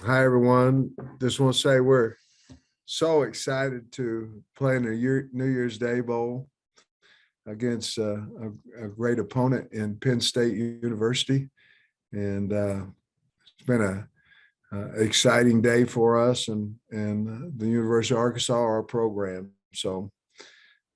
Hi, everyone. Just want to say we're so excited to play in the New Year's Day Bowl against a great opponent in Penn State University. And it's been a exciting day for us and the University of Arkansas, our program. So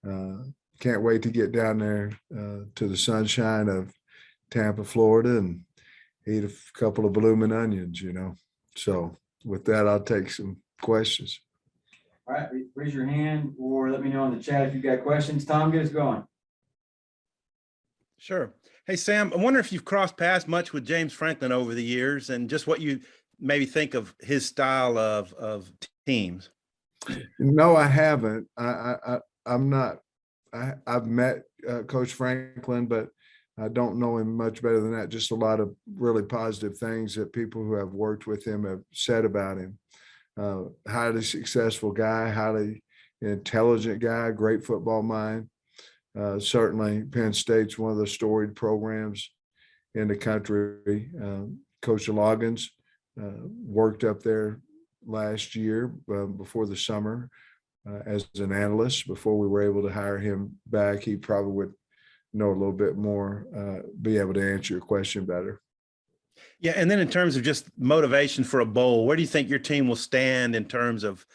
uh, can't wait to get down there to the sunshine of Tampa, Florida, and eat a couple of blooming onions. So with that, I'll take some questions. All right, raise your hand or let me know in the chat if you've got questions. Tom, get us going. Sure. Hey, Sam, I wonder if you've crossed paths much with James Franklin over the years and just what you maybe think of his style of teams. No, I haven't. I'm not. I've met Coach Franklin, but I don't know him much better than that. Just a lot of really positive things that people who have worked with him have said about him. Highly successful guy, highly intelligent guy, great football mind. Certainly, Penn State's one of the storied programs in the country. Coach Loggins worked up there last year before the summer as an analyst. Before we were able to hire him back, he probably would know a little bit more, be able to answer your question better. Yeah, and then in terms of just motivation for a bowl, where do you think your team will stand in terms of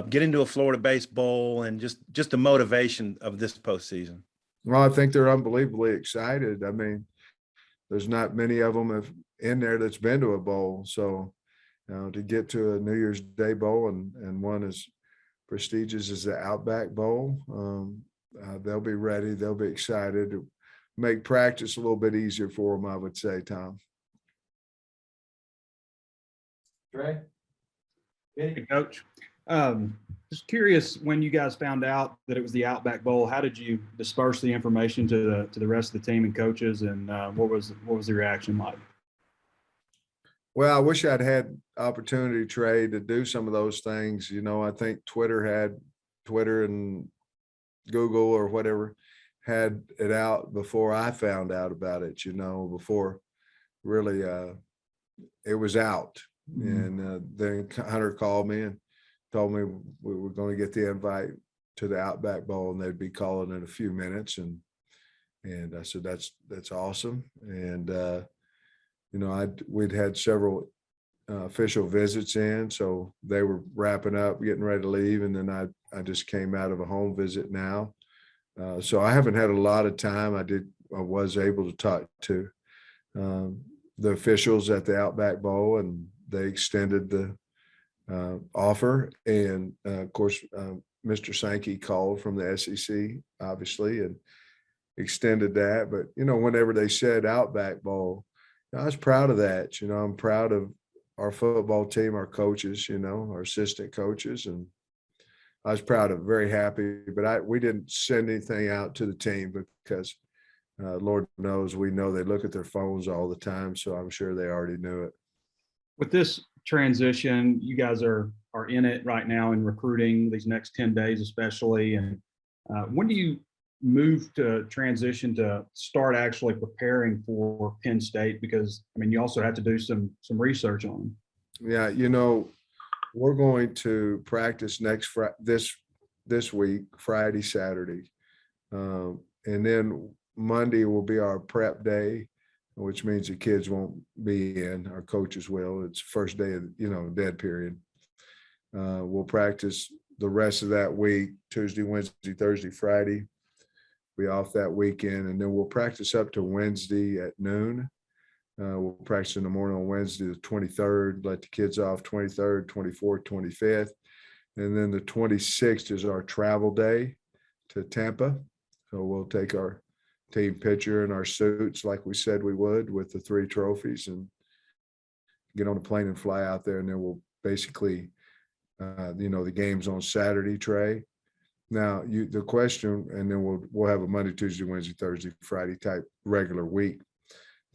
getting to a Florida-based bowl and just the motivation of this postseason? Well, I think they're unbelievably excited. I mean, there's not many of them in there that's been to a bowl. So, to get to a New Year's Day bowl and one as prestigious as the Outback Bowl, they'll be ready. They'll be excited to make practice a little bit easier for them, I would say, Tom. Trey? Hey, Coach. Just curious, when you guys found out that it was the Outback Bowl, how did you disperse the information to the rest of the team and coaches, and what was the reaction like? Well, I wish I'd had opportunity, Trey, to do some of those things. I think Twitter and Google or whatever had it out before I found out about it, before really it was out. Mm-hmm. And then Hunter called me and told me we were going to get the invite to the Outback Bowl and they'd be calling in a few minutes. And I said, that's awesome. And, we'd had several official visits in, so they were wrapping up, getting ready to leave. And then I just came out of a home visit now. So I haven't had a lot of time. I was able to talk to the officials at the Outback Bowl, and they extended the offer. And of course, Mr. Sankey called from the SEC, obviously, and extended that. But, whenever they said Outback Bowl, I was proud of that. I'm proud of our football team, our coaches, our assistant coaches, and I was proud of it, very happy. But we didn't send anything out to the team because Lord knows we know they look at their phones all the time, so I'm sure they already knew it. With this transition, you guys are in it right now in recruiting these next 10 days, especially. And when do you move to transition to start actually preparing for Penn State? Because you also have to do some research on them. Yeah, we're going to practice this week, Friday, Saturday, and then Monday will be our prep day, which means the kids won't be in. Our coaches will. It's first day of dead period. We'll practice the rest of that week, Tuesday, Wednesday, Thursday, Friday. Be off that weekend, and then we'll practice up to Wednesday at noon. We'll practice in the morning on Wednesday the 23rd, let the kids off 23rd, 24th, 25th. And then the 26th is our travel day to Tampa. So we'll take our team picture in our suits like we said we would with the 3 trophies and get on a plane and fly out there. And then we'll basically, the game's on Saturday, Trey. Now, the question, and then we'll have a Monday, Tuesday, Wednesday, Thursday, Friday type regular week.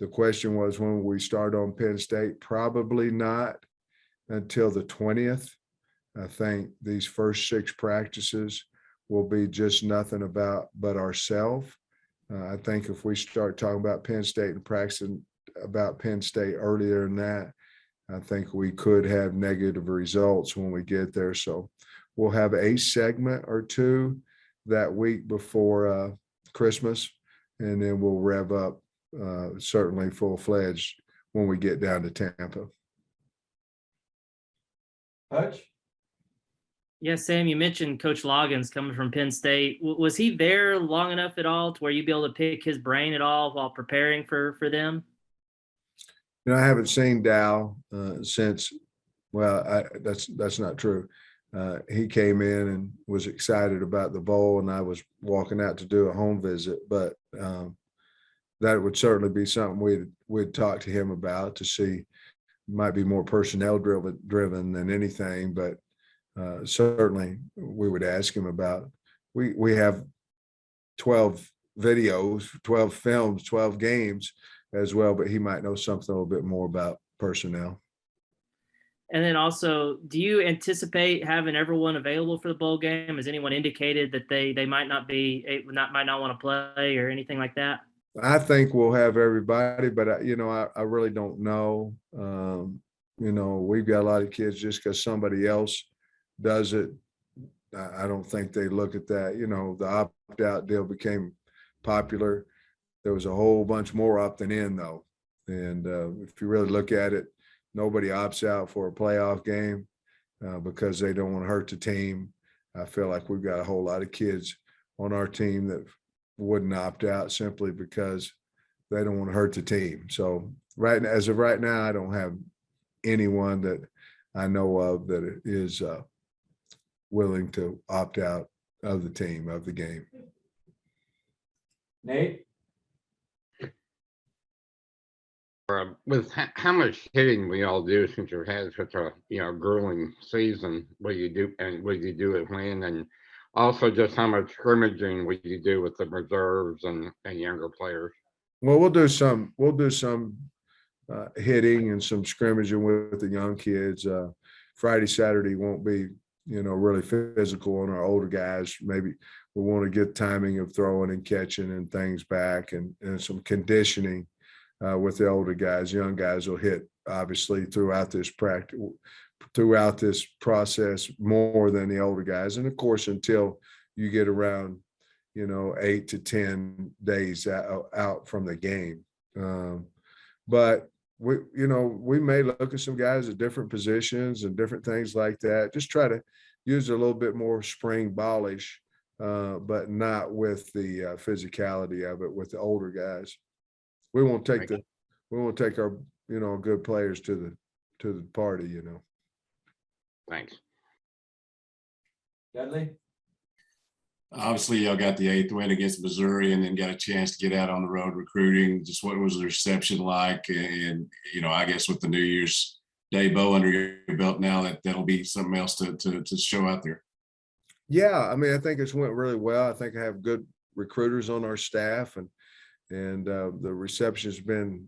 The question was, when will we start on Penn State? Probably not until the 20th. I think these first 6 practices will be just nothing but ourselves. I think if we start talking about Penn State and practicing about Penn State earlier than that, I think we could have negative results when we get there. So we'll have a segment or two that week before Christmas, and then we'll rev up certainly full-fledged when we get down to Tampa. Hutch? Yeah, Sam, you mentioned Coach Loggins coming from Penn State. Was he there long enough at all to where you'd be able to pick his brain at all while preparing for them? I haven't seen Dow since. Well, that's not true. He came in and was excited about the bowl, and I was walking out to do a home visit. But that would certainly be something we'd talk to him about to see. Might be more personnel driven than anything, but certainly we would ask him about. We have 12 videos, 12 films, 12 games as well, but he might know something a little bit more about personnel. And then also, do you anticipate having everyone available for the bowl game? Has anyone indicated that they might not want to play or anything like that? I think we'll have everybody, but I really don't know. We've got a lot of kids just because somebody else does it. I don't think they look at that. The opt-out deal became popular. There was a whole bunch more opting in though. And if you really look at it, nobody opts out for a playoff game because they don't want to hurt the team. I feel like we've got a whole lot of kids on our team that wouldn't opt out simply because they don't want to hurt the team. So as of right now, I don't have anyone that I know of that is willing to opt out of the team, of the game. Nate? With how much hitting we all do since you've had such a grueling season, what you do and what you do it when, and also just how much scrimmaging would you do with the reserves and younger players? Well, we'll do some hitting and some scrimmaging with the young kids. Friday, Saturday won't be really physical on our older guys. Maybe we want to get timing of throwing and catching and things back, and some conditioning with the older guys. Young guys will hit obviously throughout this process more than the older guys. And of course, until you get around, 8 to 10 days out from the game. But we may look at some guys at different positions and different things like that. Just try to use a little bit more spring ballish, but not with the physicality of it with the older guys. We won't take our good players to the party. Thanks. Dudley? Obviously, y'all got the 8th win against Missouri and then got a chance to get out on the road recruiting. Just what was the reception like? And, I guess with the New Year's Day bow under your belt now, that'll be something else to show out there. Yeah, I think it's went really well. I think I have good recruiters on our staff, and the reception's been,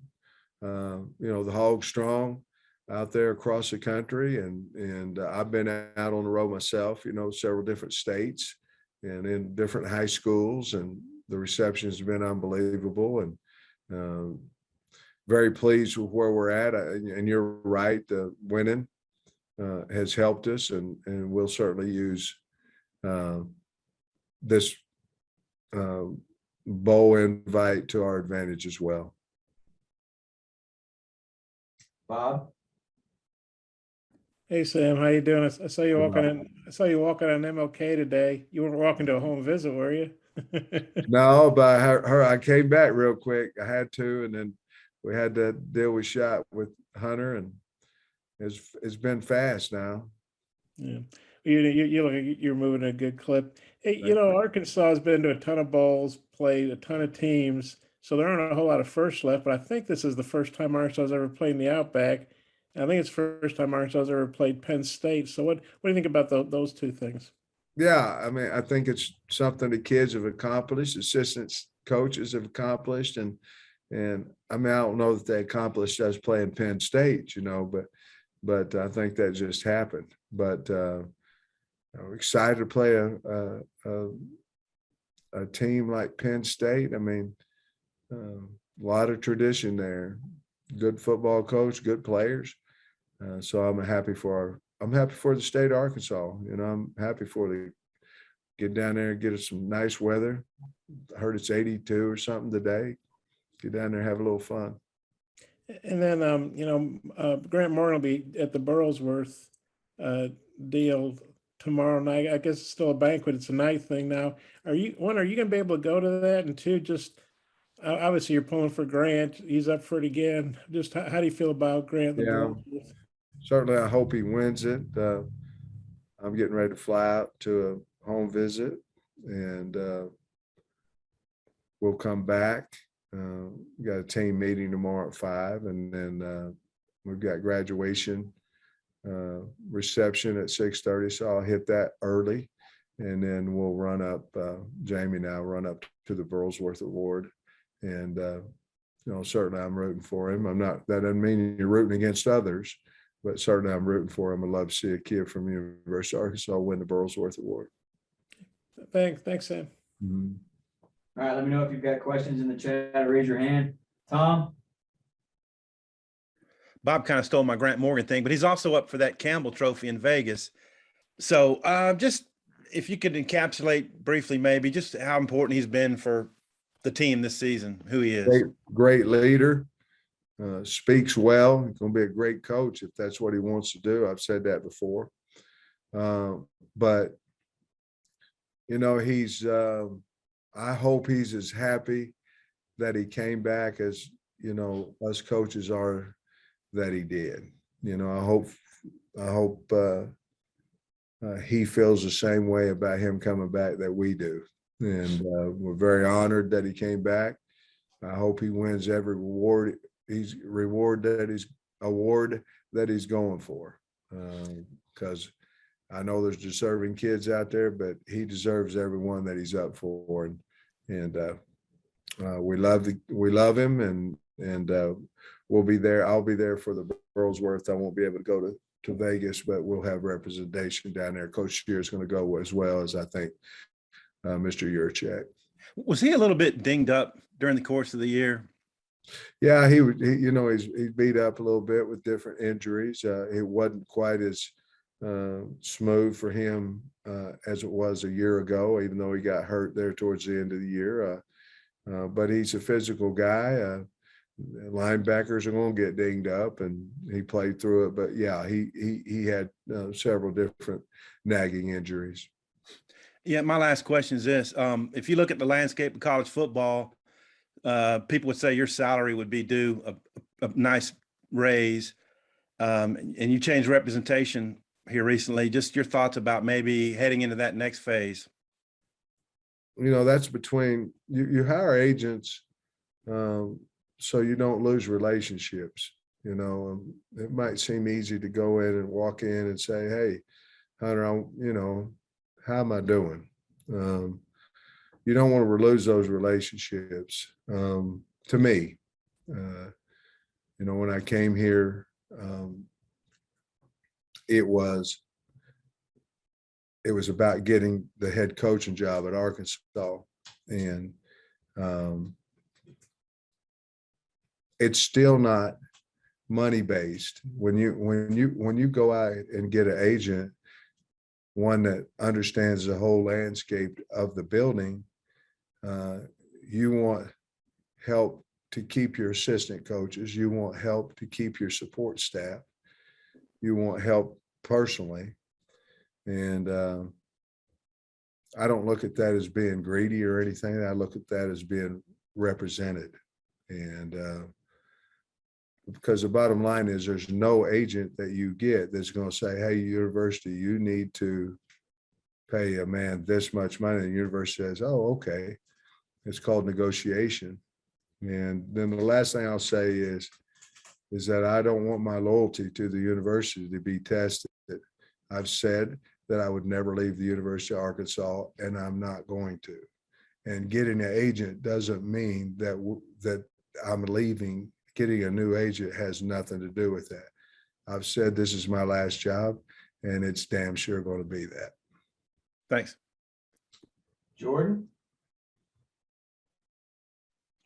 the hog strong out there across the country. And I've been out on the road myself, several different states and in different high schools, and the reception has been unbelievable, and very pleased with where we're at. And you're right, the winning has helped us, and we'll certainly use this bowl invite to our advantage as well. Bob? Hey Sam, how you doing? I saw you walking in. I saw you walking on MLK today. You weren't walking to a home visit, were you? No, but I came back real quick. I had to, and then we had to deal with shot with Hunter, and it's been fast now. Yeah, you look like you're moving at a good clip. Hey, Arkansas has been to a ton of bowls, played a ton of teams, so there aren't a whole lot of firsts left. But I think this is the first time Arkansas has ever played in the Outback. I think it's the first time Arkansas has ever played Penn State. So what do you think about those two things? Yeah, I think it's something the kids have accomplished, assistants, coaches have accomplished, and I don't know that they accomplished us playing Penn State, but I think that just happened. But I'm excited to play a team like Penn State. A lot of tradition there. Good football coach, good players. So I'm happy for the state of Arkansas. I'm happy for the get down there and get us some nice weather. I heard it's 82 or something today. Get down there and have a little fun. And then, Grant Moore will be at the Burlsworth deal tomorrow night. I guess it's still a banquet. It's a night thing now. One, are you going to be able to go to that? And two, just obviously you're pulling for Grant. He's up for it again. Just how do you feel about Grant? The Yeah. Burlsworth? Certainly, I hope he wins it. I'm getting ready to fly out to a home visit, and we'll come back. We got a team meeting tomorrow at 5, and then we've got graduation reception at 6:30. So I'll hit that early, and then we'll run up. Jamie and I run up to the Burlsworth Award, and certainly I'm rooting for him. That doesn't mean you're rooting against others, but certainly I'm rooting for him. I'd love to see a kid from University of Arkansas win the Burlsworth Award. Thanks, Sam. Mm-hmm. All right, let me know if you've got questions in the chat, or raise your hand. Tom? Bob kind of stole my Grant Morgan thing, but he's also up for that Campbell Trophy in Vegas. So just if you could encapsulate briefly, maybe just how important he's been for the team this season, who he is. Great leader, speaks well. He's going to be a great coach if that's what he wants to do. I've said that before. But, I hope he's as happy that he came back as, us coaches are that he did. I hope he feels the same way about him coming back that we do. And we're very honored that he came back. I hope he wins every award that he's going for. Because I know there's deserving kids out there, but he deserves everyone that he's up for. And we love him, and we'll be there. I'll be there for the Burlsworth. I won't be able to go to Vegas, but we'll have representation down there. Coach Steer is going to go as well as I think Mr. Yurchak. Was he a little bit dinged up during the course of the year? Yeah, he's beat up a little bit with different injuries. It wasn't quite as smooth for him as it was a year ago, even though he got hurt there towards the end of the year. But he's a physical guy. Linebackers are going to get dinged up, and he played through it. But yeah, he had several different nagging injuries. Yeah, my last question is this. If you look at the landscape of college football, people would say your salary would be due a nice raise, and you changed representation here recently. Just your thoughts about maybe heading into that next phase. That's between you hire agents so you don't lose relationships. It might seem easy to go in and walk in and say, "Hey, Hunter, how am I doing?" You don't want to lose those relationships. To me, when I came here, it was about getting the head coaching job at Arkansas, and it's still not money based. When you go out and get an agent, one that understands the whole landscape of the building, you want help to keep your assistant coaches. You want help to keep your support staff. You want help personally. And I don't look at that as being greedy or anything. I look at that as being represented. And because the bottom line is there's no agent that you get that's going to say, "Hey, university, you need to pay a man this much money." And the university says, "Oh, okay." It's called negotiation. And then the last thing I'll say is that I don't want my loyalty to the university to be tested. I've said that I would never leave the University of Arkansas, and I'm not going to. And getting an agent doesn't mean that I'm leaving. Getting a new agent has nothing to do with that. I've said this is my last job, and it's damn sure going to be that. Thanks. Jordan?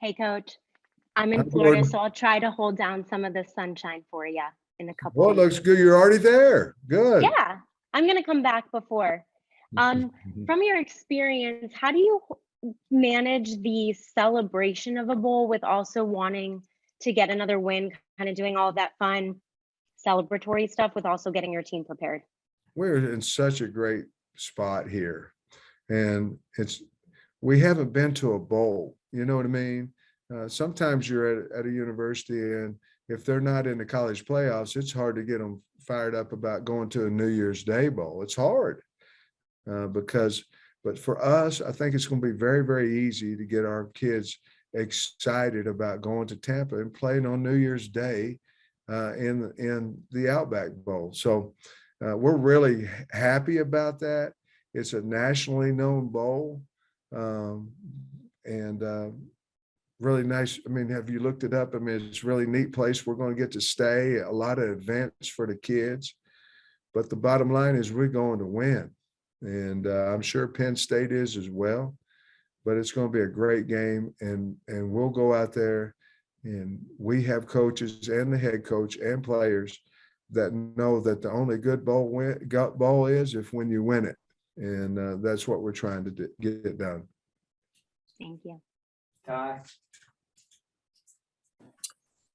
Hey, Coach. I'm in Hi, Florida, Jordan. so I'll try to hold down some of the sunshine for you. in a couple Well, it weeks. looks good. You're already there. Good. Yeah, I'm gonna come back before. From your experience, how do you manage the celebration of a bowl with also wanting to get another win, kind of doing all of that fun celebratory stuff with also getting your team prepared? We're in such a great spot here. And we haven't been to a bowl, you know what I mean? Sometimes you're at a university, and if they're not in the college playoffs, it's hard to get them fired up about going to a New Year's Day bowl. It's hard but for us, I think it's going to be very, very easy to get our kids excited about going to Tampa and playing on New Year's Day in the Outback Bowl. So we're really happy about that. It's a nationally known bowl, and really nice. I mean, have you looked it up? I mean, it's a really neat place. We're going to get to stay, a lot of events for the kids. But the bottom line is we're going to win. And I'm sure Penn State is as well. But it's going to be a great game. And we'll go out there, and we have coaches and the head coach and players that know that the only good bowl is if when you win it. And that's what we're trying to get it done. Thank you. Ty?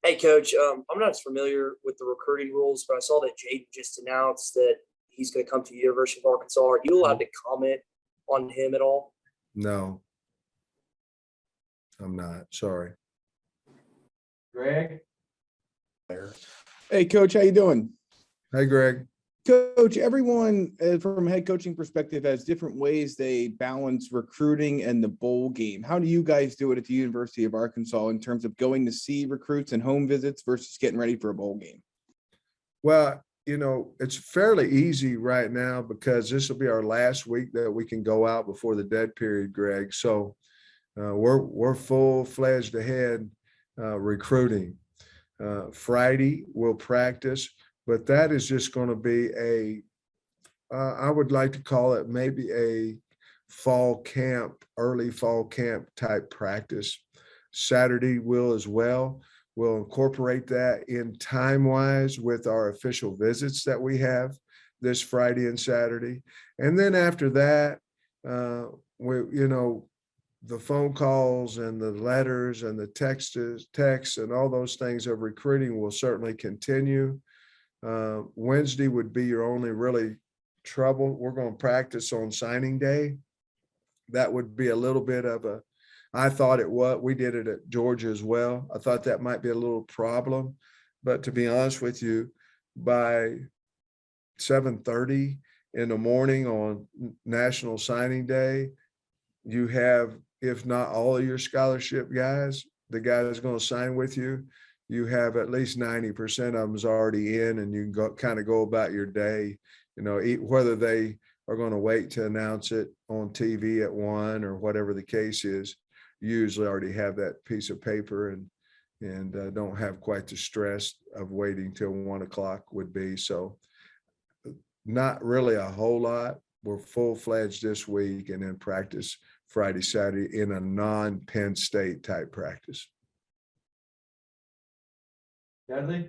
Hey, Coach. I'm not as familiar with the recruiting rules, but I saw that Jaden just announced that he's going to come to the University of Arkansas. Are you allowed to comment on him at all? No, I'm not. Sorry. Greg? Hey, Coach, how you doing? Hey, Greg. Coach, everyone from a head coaching perspective has different ways they balance recruiting and the bowl game. How do you guys do it at the University of Arkansas in terms of going to see recruits and home visits versus getting ready for a bowl game? Well, you know, it's fairly easy right now because this will be our last week that we can go out before the dead period, Greg. So we're full-fledged ahead recruiting. Friday we'll practice, but that is just going to be I would like to call it maybe a fall camp, early fall camp type practice. Saturday will as well. We'll incorporate that in time-wise with our official visits that we have this Friday and Saturday. And then after that, the phone calls and the letters and the texts and all those things of recruiting will certainly continue. Wednesday would be your only really trouble. We're going to practice on signing day. That would be a little bit of I thought we did it at Georgia as well. I thought that might be a little problem, but to be honest with you, by 7:30 in the morning on National Signing Day, you have, if not all of your scholarship guys, the guy that's going to sign with you, you have at least 90% of them is already in, and you can kind of go about your day, whether they are going to wait to announce it on TV at 1 or whatever the case is. You usually already have that piece of paper and don't have quite the stress of waiting till 1 o'clock would be. So not really a whole lot. We're full-fledged this week and then practice Friday, Saturday in a non-Penn State type practice. Dudley?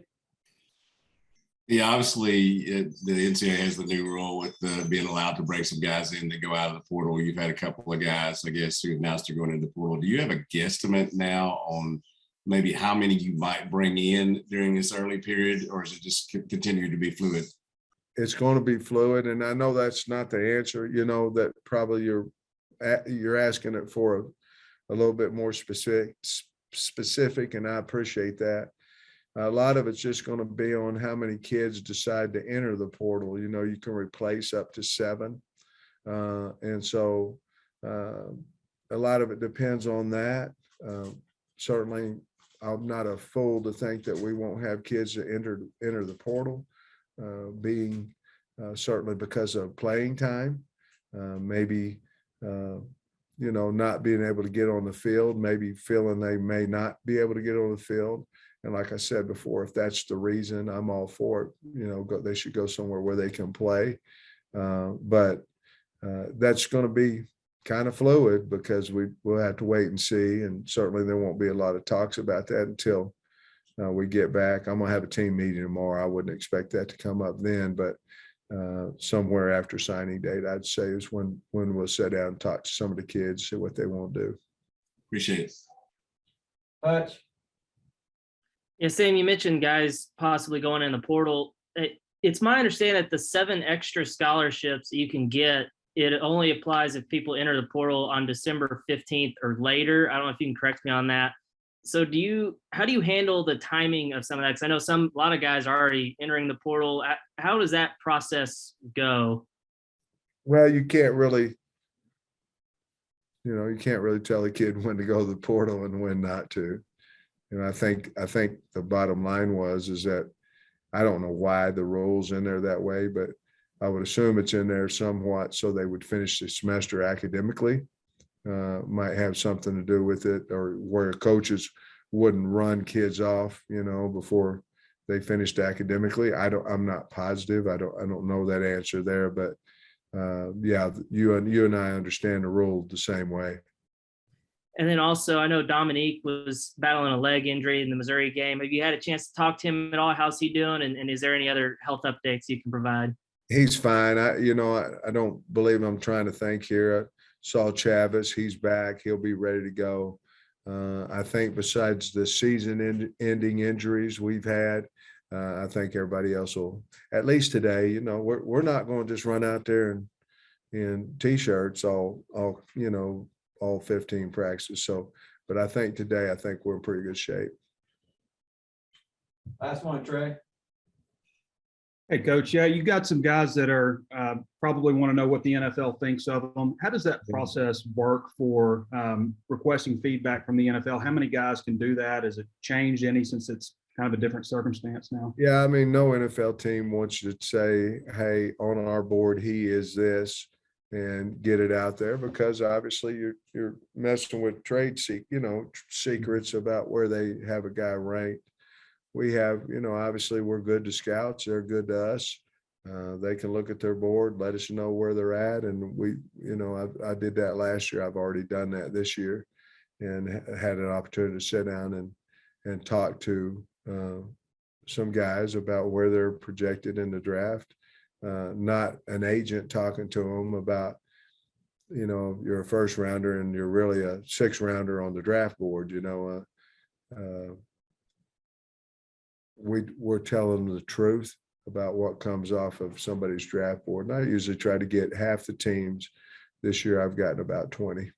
Yeah, obviously the NCAA has the new rule with being allowed to bring some guys in that go out of the portal. You've had a couple of guys, I guess, who announced they're going into the portal. Do you have a guesstimate now on maybe how many you might bring in during this early period, or is it just continue to be fluid? It's going to be fluid, and I know that's not the answer. That probably you're asking it for a little bit more specific, and I appreciate that. A lot of it's just going to be on how many kids decide to enter the portal. You can replace up to 7. And so a lot of it depends on that. Certainly, I'm not a fool to think that we won't have kids that enter the portal, being certainly because of playing time, maybe, not being able to get on the field, maybe feeling they may not be able to get on the field. And like I said before, if that's the reason, I'm all for it. They should go somewhere where they can play. But that's going to be kind of fluid because we'll have to wait and see. And certainly there won't be a lot of talks about that until we get back. I'm gonna have a team meeting tomorrow. I wouldn't expect that to come up then, but somewhere after signing date, I'd say is when we'll sit down and talk to some of the kids, see what they want to do. Appreciate it. Hutch, Yeah, Sam, you mentioned guys possibly going in the portal. It's my understanding that the 7 extra scholarships that you can get, it only applies if people enter the portal on December 15th or later. I don't know if you can correct me on that. So how do you handle the timing of some of that? Because I know a lot of guys are already entering the portal. How does that process go? Well, you can't really tell a kid when to go to the portal and when not to. I think the bottom line is that I don't know why the rule's in there that way, but I would assume it's in there somewhat so they would finish the semester academically. Might have something to do with it, or where coaches wouldn't run kids off, before they finished academically. I'm not positive. I don't know that answer there, but yeah, you and I understand the rule the same way. And then also, I know Dominique was battling a leg injury in the Missouri game. Have you had a chance to talk to him at all? How's he doing? And is there any other health updates you can provide? He's fine. I don't believe I'm trying to think here. I saw Chavis. He's back. He'll be ready to go. I think besides the season-ending injuries we've had, I think everybody else will, at least today, we're not going to just run out there in T-shirts all 15 practices. So, but I think today, we're in pretty good shape. last one, Trey. Hey, Coach. Yeah, you got some guys that are probably want to know what the NFL thinks of them. How does that process work for requesting feedback from the NFL? How many guys can do that? Has it changed any since it's kind of a different circumstance now? Yeah, I mean, no NFL team wants you to say, hey, on our board, he is this, and get it out there, because obviously you're messing with trade secrets about where they have a guy ranked. We have, obviously we're good to scouts. They're good to us. They can look at their board, let us know where they're at. And we, I did that last year. I've already done that this year, and had an opportunity to sit down and talk to some guys about where they're projected in the draft. Not an agent talking to them about, you're a first rounder and you're really a 6th rounder on the draft board. We're telling them the truth about what comes off of somebody's draft board. And I usually try to get half the teams. This year I've gotten about 20.